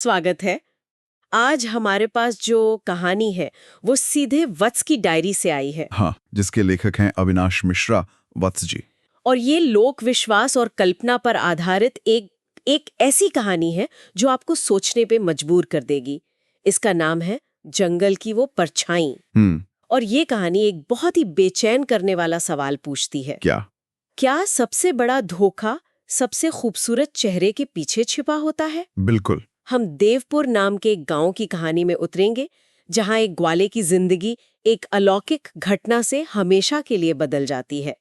स्वागत है। आज हमारे पास जो कहानी है वो सीधे वत्स की डायरी से आई है। हाँ, जिसके लेखक हैं अविनाश मिश्रा, वत्स जी। और ये लोक विश्वास और कल्पना पर आधारित एक एक ऐसी कहानी है जो आपको सोचने पे मजबूर कर देगी। इसका नाम है जंगल की वो परछाई। और ये कहानी एक बहुत ही बेचैन करने वाला सवाल पूछती है। क्या सबसे बड़ा धोखा सबसे खूबसूरत चेहरे के पीछे छिपा होता है? बिल्कुल। हम देवपुर नाम के एक गांव की कहानी में उतरेंगे, जहां एक ग्वाले की जिंदगी एक अलौकिक घटना से हमेशा के लिए बदल जाती है।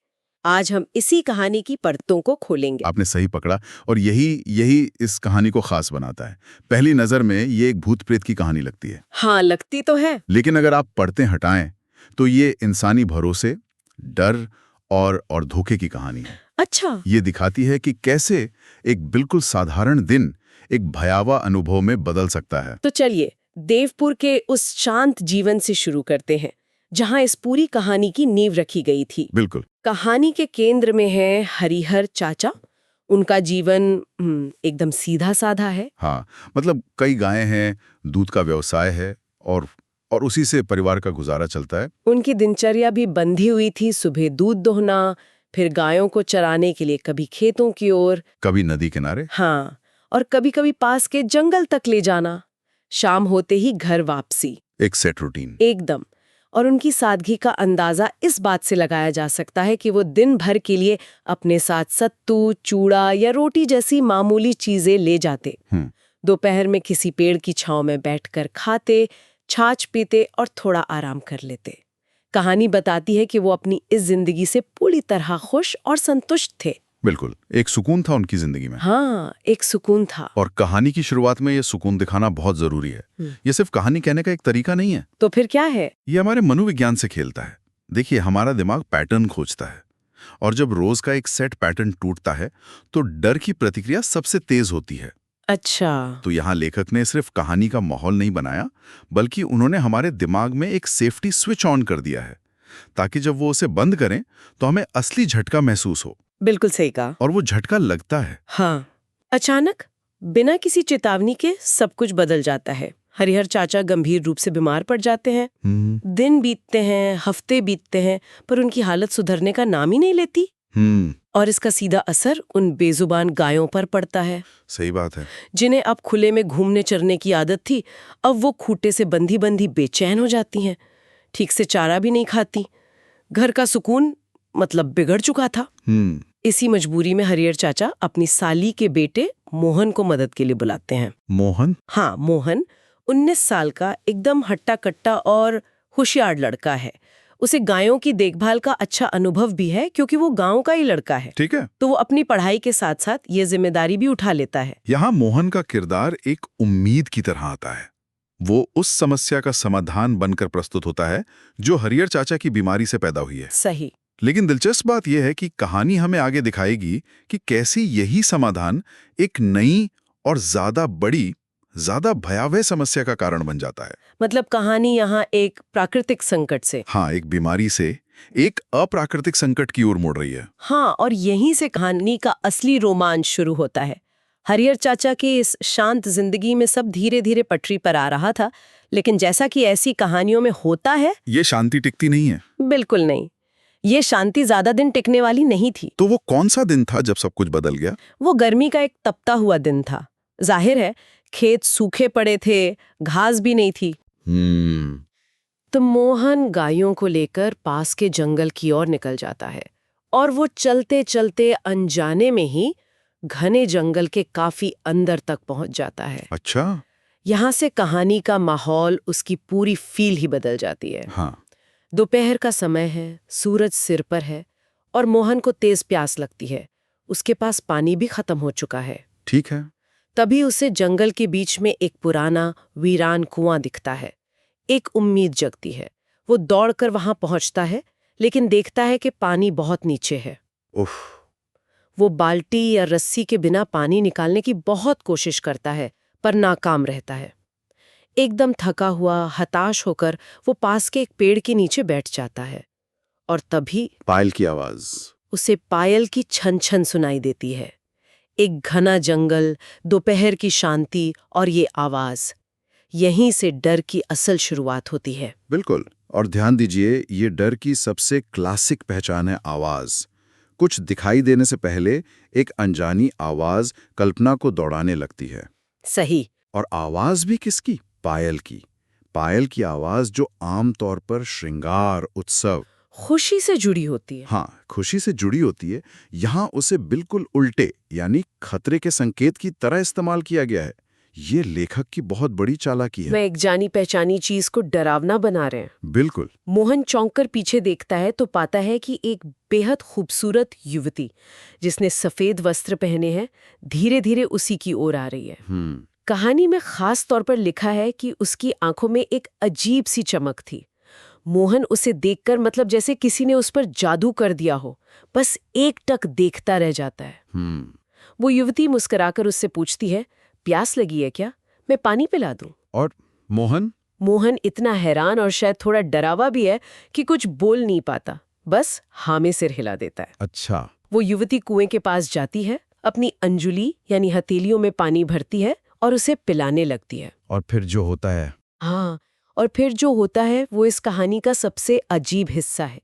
आज हम इसी कहानी की परतों को खोलेंगे। आपने सही पकड़ा, और यही यही इस कहानी को खास बनाता है। पहली नजर में ये एक भूत प्रेत की कहानी लगती है। हाँ, लगती तो है। लेकिन अगर आप पढ़ते हटाएं तो ये इंसानी भरोसे, डर और धोखे की कहानी है। अच्छा। ये दिखाती है कि कैसे एक बिल्कुल साधारण दिन एक भयावह अनुभव में बदल सकता है। तो चलिए देवपुर के उस शांत जीवन से शुरू करते हैं, जहां इस पूरी कहानी की नींव रखी गई थी। बिल्कुल। कहानी के केंद्र में है हरिहर चाचा। उनका जीवन एकदम सीधा साधा है। हाँ, मतलब कई गायें हैं, दूध का व्यवसाय है और उसी से परिवार का गुजारा चलता है। उनकी दिनचर्या भी बंधी हुई थी। सुबह दूध दोहना, फिर गायों को चराने के लिए कभी खेतों की ओर, कभी नदी किनारे। हाँ, और कभी कभी पास के जंगल तक ले जाना। शाम होते ही घर वापसी। एक सेट रूटीन। एकदम। और उनकी सादगी का अंदाजा इस बात से लगाया जा सकता है कि वो दिन भर के लिए अपने साथ सत्तू, चूड़ा या रोटी जैसी मामूली चीजें ले जाते। दोपहर में किसी पेड़ की छांव में बैठकर खाते, छाछ पीते और थोड़ा आराम कर लेते। कहानी बताती है कि वो अपनी इस जिंदगी से पूरी तरह खुश और संतुष्ट थे। बिल्कुल, एक सुकून था उनकी जिंदगी में। हाँ, एक सुकून था। और कहानी की शुरुआत में ये सुकून दिखाना बहुत जरूरी है। ये सिर्फ कहानी कहने का एक तरीका नहीं है। तो फिर क्या है? ये हमारे मनोविज्ञान से खेलता है। देखिए, हमारा दिमाग पैटर्न खोजता है, और जब रोज का एक सेट पैटर्न टूटता है तो डर की प्रतिक्रिया सबसे तेज होती है। अच्छा। तो यहाँ लेखक ने सिर्फ कहानी का माहौल नहीं बनाया, बल्कि उन्होंने हमारे दिमाग में एक सेफ्टी स्विच ऑन कर दिया है, ताकि जब वो उसे बंद करें तो हमें असली झटका महसूस हो। बिल्कुल सही कहा। और वो झटका लगता है। हाँ, अचानक बिना किसी चेतावनी के सब कुछ बदल जाता है। हरिहर चाचा गंभीर रूप से बीमार पड़ जाते हैं। दिन बीतते हैं, हफ्ते बीतते हैं, पर उनकी हालत सुधरने का नाम ही नहीं लेती। और इसका सीधा असर उन बेजुबान गायों पर पड़ता है। सही बात है। जिन्हें अब खुले में घूमने चरने की आदत थी, अब वो खूंटे से बंधी बंधी बेचैन हो जाती हैं। ठीक से चारा भी नहीं खाती। घर का सुकून मतलब बिगड़ चुका था। इसी मजबूरी में हरिहर चाचा अपनी साली के बेटे मोहन को मदद के लिए बुलाते हैं। मोहन? हाँ, मोहन 19 साल का एकदम हट्टा कट्टा और होशियार लड़का है। उसे गायों की देखभाल का अच्छा अनुभव भी है, क्योंकि वो गांव का ही लड़का है। ठीक है। तो वो अपनी पढ़ाई के साथ साथ ये जिम्मेदारी भी उठा लेता है। यहाँ मोहन का किरदार एक उम्मीद की तरह आता है। वो उस समस्या का समाधान बनकर प्रस्तुत होता है जो हरिहर चाचा की बीमारी से पैदा हुई है। सही। लेकिन दिलचस्प बात यह है कि कहानी हमें आगे दिखाएगी कि कैसे यही समाधान एक नई और ज्यादा बड़ी, ज्यादा भयावह समस्या का कारण बन जाता है। मतलब कहानी यहाँ एक प्राकृतिक संकट से, हाँ, एक बीमारी से एक अप्राकृतिक संकट की ओर मुड़ रही है। हाँ, और यहीं से कहानी का असली रोमांच शुरू होता है। हरिहर चाचा की इस शांत जिंदगी में सब धीरे धीरे पटरी पर आ रहा था, लेकिन जैसा कि ऐसी कहानियों में होता है, ये शांति टिकती नहीं है। बिल्कुल नहीं। ये शांति ज्यादा दिन टिकने वाली नहीं थी। तो वो कौन सा दिन था जब सब कुछ बदल गया? वो गर्मी का एक तपता हुआ दिन था। जाहिर है खेत सूखे पड़े थे, घास भी नहीं थी। तो मोहन गायों को लेकर पास के जंगल की ओर निकल जाता है, और वो चलते चलते अनजाने में ही घने जंगल के काफी अंदर तक पहुंच जाता है। अच्छा। यहाँ से कहानी का माहौल, उसकी पूरी फील ही बदल जाती है। हाँ। दोपहर का समय है, सूरज सिर पर है, और मोहन को तेज प्यास लगती है। उसके पास पानी भी खत्म हो चुका है। ठीक है। तभी उसे जंगल के बीच में एक पुराना वीरान कुआं दिखता है। एक उम्मीद जगती है। वो दौड़कर वहां पहुंचता है, लेकिन देखता है कि पानी बहुत नीचे है। उफ। वो बाल्टी या रस्सी के बिना पानी निकालने की बहुत कोशिश करता है, पर नाकाम रहता है। एकदम थका हुआ, हताश होकर वो पास के एक पेड़ के नीचे बैठ जाता है, और तभी पायल की आवाज। उसे पायल की छन छन सुनाई देती है। एक घना जंगल, दोपहर की शांति और ये आवाज, यहीं से डर की असल शुरुआत होती है। बिल्कुल। और ध्यान दीजिए, ये डर की सबसे क्लासिक पहचान है आवाज। कुछ दिखाई देने से पहले एक अनजानी आवाज कल्पना को दौड़ाने लगती है। सही। और आवाज भी किसकी? पायल की। पायल की आवाज जो आमतौर पर श्रृंगार, उत्सव, खुशी से जुड़ी होती है। हाँ, खुशी से जुड़ी होती है। यहाँ उसे बिल्कुल उल्टे यानी खतरे के संकेत की तरह इस्तेमाल किया गया है। ये लेखक की बहुत बड़ी चालाकी है। वह एक जानी पहचानी चीज को डरावना बना रहे हैं। बिल्कुल। मोहन चौंक कर पीछे देखता है तो पाता है कि एक बेहद खूबसूरत युवती जिसने सफेद वस्त्र पहने हैं धीरे धीरे उसी की ओर आ रही है। कहानी में खास तौर पर लिखा है कि उसकी आंखों में एक अजीब सी चमक थी। मोहन उसे देखकर मतलब जैसे किसी ने उस पर जादू कर दिया हो, बस एकटक देखता रह जाता है। वो युवती मुस्कुराकर उससे पूछती है, प्यास लगी है क्या? मैं पानी पिला दूं? और मोहन इतना हैरान और शायद थोड़ा डरावा भी है कि कुछ बोल नहीं पाता, बस हाँ में सिर हिला देता है। अच्छा। वो युवती कुएं के पास जाती है, अपनी अंजुली यानी हथेलियों में पानी भरती है और उसे पिलाने लगती है। और फिर जो होता है? हाँ, और फिर जो होता है वो इस कहानी का सबसे अजीब हिस्सा है।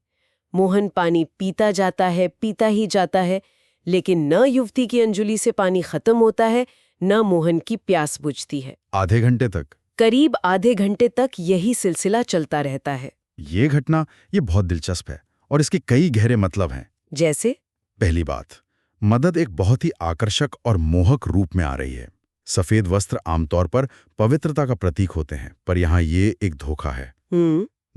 मोहन पानी पीता जाता है, पीता ही जाता है, लेकिन न युवती की अंजुली से पानी खत्म होता है, न मोहन की प्यास बुझती है। आधे घंटे तक? करीब आधे घंटे तक यही सिलसिला चलता रहता है। ये घटना ये बहुत दिलचस्प है और इसके कई गहरे मतलब हैं। जैसे? पहली बात, मदद एक बहुत ही आकर्षक और मोहक रूप में आ रही है। सफेद वस्त्र आमतौर पर पवित्रता का प्रतीक होते हैं, पर यहाँ ये एक धोखा है।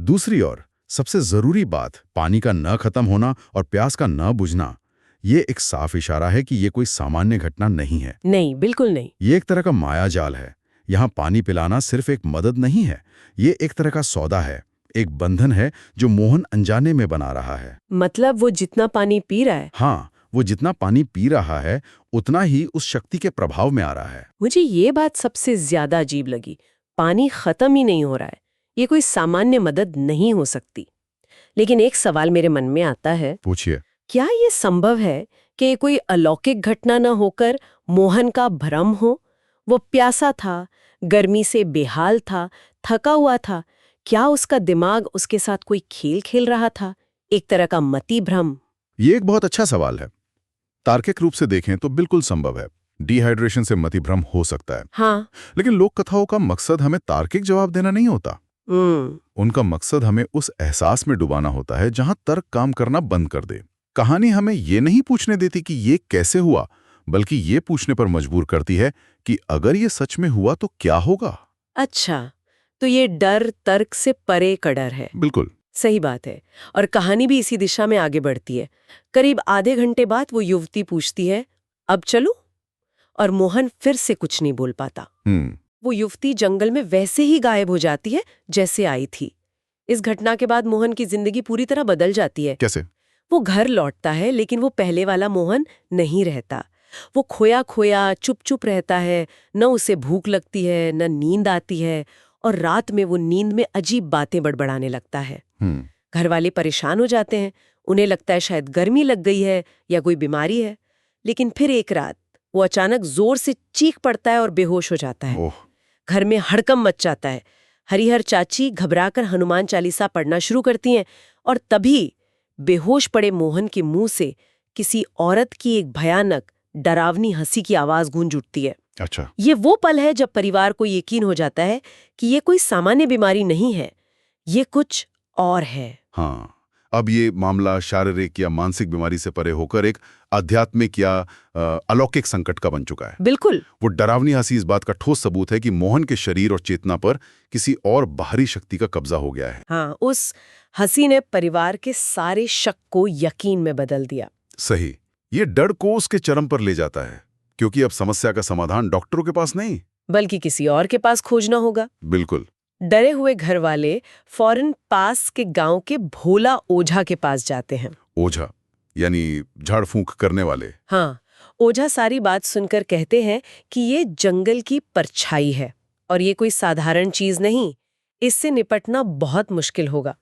दूसरी ओर सबसे जरूरी बात, पानी का न खत्म होना और प्यास का न बुझना, ये एक साफ इशारा है कि ये कोई सामान्य घटना नहीं है। नहीं, बिल्कुल नहीं। ये एक तरह का माया जाल है। यहाँ पानी पिलाना सिर्फ एक मदद नहीं है, ये एक तरह का सौदा है, एक बंधन है जो मोहन अनजाने में बना रहा है। मतलब वो जितना पानी पी रहा है? हाँ, वो जितना पानी पी रहा है उतना ही उस शक्ति के प्रभाव में आ रहा है। मुझे ये बात सबसे ज्यादा अजीब लगी। पानी खत्म ही नहीं हो रहा है, ये कोई सामान्य मदद नहीं हो सकती। लेकिन एक सवाल मेरे मन में आता है। पूछिए। क्या ये संभव है कि कोई अलौकिक घटना न होकर मोहन का भ्रम हो? वो प्यासा था, गर्मी से बेहाल था, थका हुआ था। क्या उसका दिमाग उसके साथ कोई खेल खेल रहा था, एक तरह का मति भ्रम? ये एक बहुत अच्छा सवाल है। तार्किक रूप से देखें तो बिल्कुल संभव है। डिहाइड्रेशन से मतिभ्रम हो सकता है। हाँ। लेकिन लोक कथाओं का मकसद हमें तार्किक जवाब देना नहीं होता। उनका मकसद हमें उस एहसास में डुबाना होता है जहां तर्क काम करना बंद कर दे। कहानी हमें ये नहीं पूछने देती कि ये कैसे हुआ, बल्कि ये पूछने पर मजबूर करती है कि अगर ये सच में हुआ तो क्या होगा। अच्छा, तो ये डर तर्क से परे का डर है। बिल्कुल सही बात है। और कहानी भी इसी दिशा में आगे बढ़ती है। करीब आधे घंटे बाद वो युवती पूछती है, अब चलूं? और मोहन फिर से कुछ नहीं बोल पाता। वो युवती जंगल में वैसे ही गायब हो जाती है जैसे आई थी। इस घटना के बाद मोहन की जिंदगी पूरी तरह बदल जाती है। कैसे? वो घर लौटता है, लेकिन वो पहले वाला मोहन नहीं रहता। वो खोया खोया चुप चुप रहता है, न उसे भूख लगती है, न नींद आती है, और रात में वो नींद में अजीब बातें बड़बड़ाने लगता है। घर वाले परेशान हो जाते हैं, उन्हें लगता है शायद गर्मी लग गई है या कोई बीमारी है। लेकिन फिर एक रात वो अचानक जोर से चीख पड़ता है और बेहोश हो जाता है। घर में हड़कंप मच जाता है। हरिहर चाची घबराकर हनुमान चालीसा पढ़ना शुरू करती हैं, और तभी बेहोश पड़े मोहन के मुंह से किसी औरत की एक भयानक डरावनी हंसी की आवाज गूंज उठती है। अच्छा। ये वो पल है जब परिवार को यकीन हो जाता है कि ये कोई सामान्य बीमारी नहीं है, ये कुछ और है। हाँ, अब ये मामला शारीरिक या मानसिक बीमारी से परे होकर एक आध्यात्मिक या अलौकिक संकट का बन चुका है। बिल्कुल। वो डरावनी हंसी इस बात का ठोस सबूत है कि मोहन के शरीर और चेतना पर किसी और बाहरी शक्ति का कब्जा हो गया है। हाँ, उस हंसी ने परिवार के सारे शक को यकीन में बदल दिया। सही। ये डर को उसके चरम पर ले जाता है, क्योंकि अब समस्या का समाधान डॉक्टरों के पास नहीं, बल्कि किसी और के पास खोजना होगा। बिल्कुल। डरे हुए घर वाले फौरन पास के गांव के भोला ओझा के पास जाते हैं। ओझा यानी झाड़ फूंक करने वाले। हाँ, ओझा सारी बात सुनकर कहते हैं कि ये जंगल की परछाई है और ये कोई साधारण चीज नहीं, इससे निपटना बहुत मुश्किल होगा।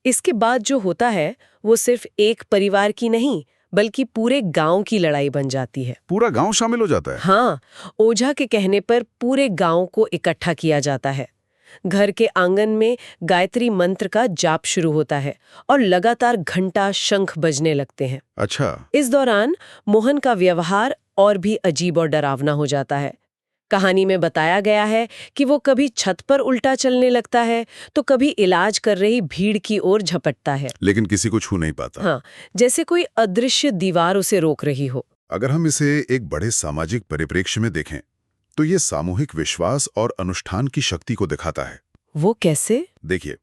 इसके बाद जो होता है वो सिर्फ एक परिवार की नहीं, बल्कि पूरे गांव की लड़ाई बन जाती है। पूरा गांव शामिल हो जाता है? हाँ, ओझा के कहने पर पूरे गांव को इकट्ठा किया जाता है। घर के आंगन में गायत्री मंत्र का जाप शुरू होता है और लगातार घंटा शंख बजने लगते हैं। अच्छा। इस दौरान मोहन का व्यवहार और भी अजीब और डरावना हो जाता है। कहानी में बताया गया है कि वो कभी छत पर उल्टा चलने लगता है तो कभी इलाज कर रही भीड़ की ओर झपटता है, लेकिन किसी को छू नहीं पाता। हाँ, जैसे कोई अदृश्य दीवार उसे रोक रही हो। अगर हम इसे एक बड़े सामाजिक परिप्रेक्ष्य में देखें तो ये सामूहिक विश्वास और अनुष्ठान की शक्ति को दिखाता है। वो कैसे? देखिए,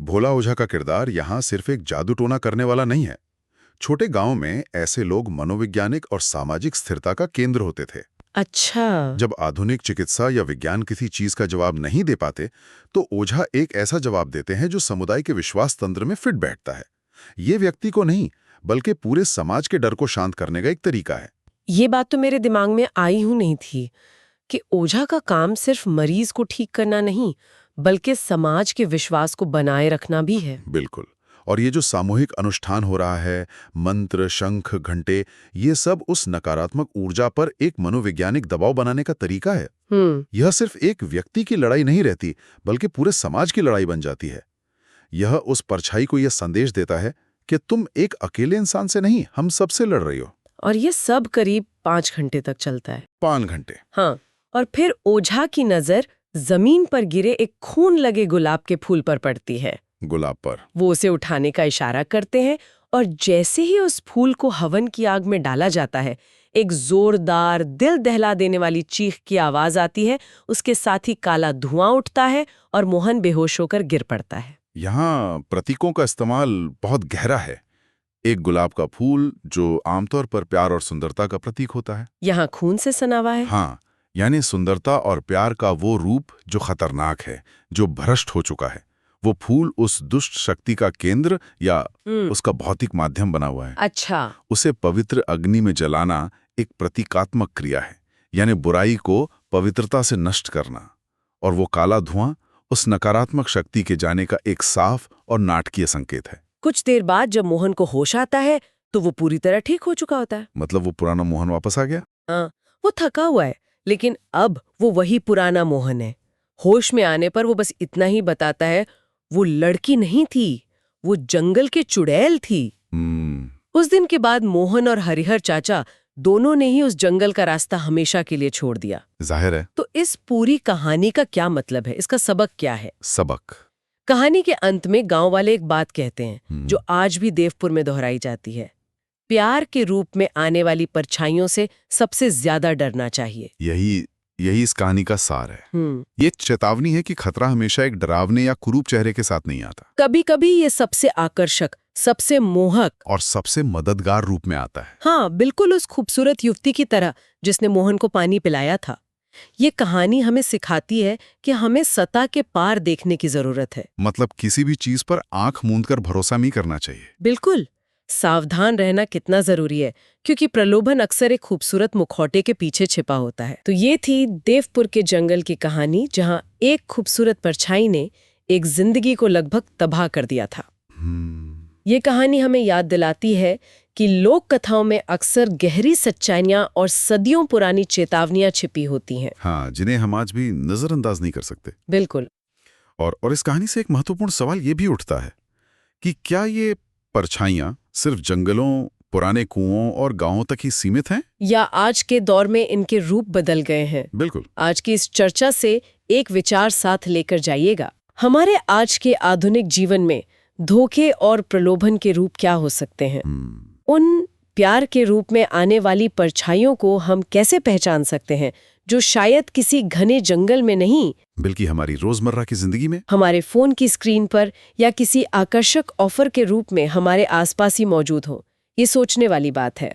भोला ओझा का किरदार यहाँ सिर्फ एक जादू टोना करने वाला नहीं है। छोटे गांव में ऐसे लोग मनोवैज्ञानिक और सामाजिक स्थिरता का केंद्र होते थे। अच्छा। जब आधुनिक चिकित्सा या विज्ञान किसी चीज का जवाब नहीं दे पाते तो ओझा एक ऐसा जवाब देते हैं जो समुदाय के विश्वास तंत्र में फिट बैठता है। ये व्यक्ति को नहीं बल्कि पूरे समाज के डर को शांत करने का एक तरीका है। ये बात तो मेरे दिमाग में आई ही नहीं थी कि ओझा का काम सिर्फ मरीज को ठीक करना नहीं बल्कि समाज के विश्वास को बनाए रखना भी है। बिल्कुल। और ये जो सामूहिक अनुष्ठान हो रहा है, मंत्र, शंख, घंटे, ये सब उस नकारात्मक ऊर्जा पर एक मनोवैज्ञानिक दबाव बनाने का तरीका है। यह सिर्फ एक व्यक्ति की लड़ाई नहीं रहती बल्कि पूरे समाज की लड़ाई बन जाती है। यह उस परछाई को यह संदेश देता है कि तुम एक अकेले इंसान से नहीं, हम सबसे लड़ रही हो। और ये सब करीब 5 घंटे तक चलता है। 5 घंटे? हाँ। और फिर ओझा की नजर जमीन पर गिरे एक खून लगे गुलाब के फूल पर पड़ती है। गुलाब पर? वो उसे उठाने का इशारा करते हैं और जैसे ही उस फूल को हवन की आग में डाला जाता है, एक जोरदार दिल दहला देने वाली चीख की आवाज आती है। उसके साथ ही काला धुआं उठता है और मोहन बेहोश होकर गिर पड़ता है। यहाँ प्रतीकों का इस्तेमाल बहुत गहरा है। एक गुलाब का फूल जो आमतौर पर प्यार और सुंदरता का प्रतीक होता है, यहाँ खून से सना हुआ है। हाँ, यानी सुंदरता और प्यार का वो रूप जो खतरनाक है, जो भ्रष्ट हो चुका है। वो फूल उस दुष्ट शक्ति का केंद्र या उसका भौतिक माध्यम बना हुआ है। अच्छा। उसे पवित्र अग्नि में जलाना एक प्रतीकात्मक क्रिया है, यानी बुराई को पवित्रता से नष्ट करना। और वो काला धुआं उस नकारात्मक शक्ति के जाने का एक साफ और नाटकीय संकेत है। कुछ देर बाद जब मोहन को होश आता है तो वो पूरी तरह ठीक हो चुका होता है। मतलब वो पुराना मोहन वापस आ गया? हाँ, वो थका हुआ है लेकिन अब वो वही पुराना मोहन है। होश में आने पर वो बस इतना ही बताता है, वो लड़की नहीं थी, वो जंगल के चुड़ैल थी। उस दिन के बाद मोहन और हरिहर चाचा दोनों ने ही उस जंगल का रास्ता हमेशा के लिए छोड़ दिया। जाहिर है। तो इस पूरी कहानी का क्या मतलब है? इसका सबक क्या है? सबक? कहानी के अंत में गांव वाले एक बात कहते हैं जो आज भी देवपुर में दोहराई जाती है। प्यार के रूप में आने वाली परछाइयों से सबसे ज्यादा डरना चाहिए। यही इस कहानी का सार है। ये चेतावनी है कि खतरा हमेशा एक डरावने या कुरूप चेहरे के साथ नहीं आता। कभी कभी ये सबसे आकर्षक, सबसे मोहक और सबसे मददगार रूप में आता है। हाँ, बिल्कुल उस खूबसूरत युवती की तरह जिसने मोहन को पानी पिलाया था। ये कहानी हमें सिखाती है कि हमें सतह के पार देखने की जरूरत है। मतलब किसी भी चीज पर आंख मूंदकर भरोसा नहीं करना चाहिए। बिल्कुल। सावधान रहना कितना जरूरी है, क्योंकि प्रलोभन अक्सर एक खूबसूरत मुखौटे के पीछे छिपा होता है। तो ये थी देवपुर के जंगल की कहानी, जहां एक खूबसूरत परछाई ने एक जिंदगी को लगभग तबाह कर दिया था। ये कहानी हमें याद दिलाती है कि लोक कथाओं में अक्सर गहरी सच्चाइयां और सदियों पुरानी चेतावनियां छिपी होती हैं। हाँ, जिन्हें हम आज भी नजरअंदाज नहीं कर सकते। बिल्कुल। और इस कहानी से एक महत्वपूर्ण सवाल ये भी उठता है कि क्या ये परछाइयां सिर्फ जंगलों, पुराने कुओं और गांवों तक ही सीमित हैं? या आज के दौर में इनके रूप बदल गए हैं? बिल्कुल। आज की इस चर्चा से एक विचार साथ लेकर जाइएगा। हमारे आज के आधुनिक जीवन में धोखे और प्रलोभन के रूप क्या हो सकते हैं? उन प्यार के रूप में आने वाली परछाइयों को हम कैसे पहचान सकते हैं, जो शायद किसी घने जंगल में नहीं बल्कि हमारी रोजमर्रा की जिंदगी में, हमारे फोन की स्क्रीन पर या किसी आकर्षक ऑफर के रूप में हमारे आसपास ही मौजूद हो? ये सोचने वाली बात है।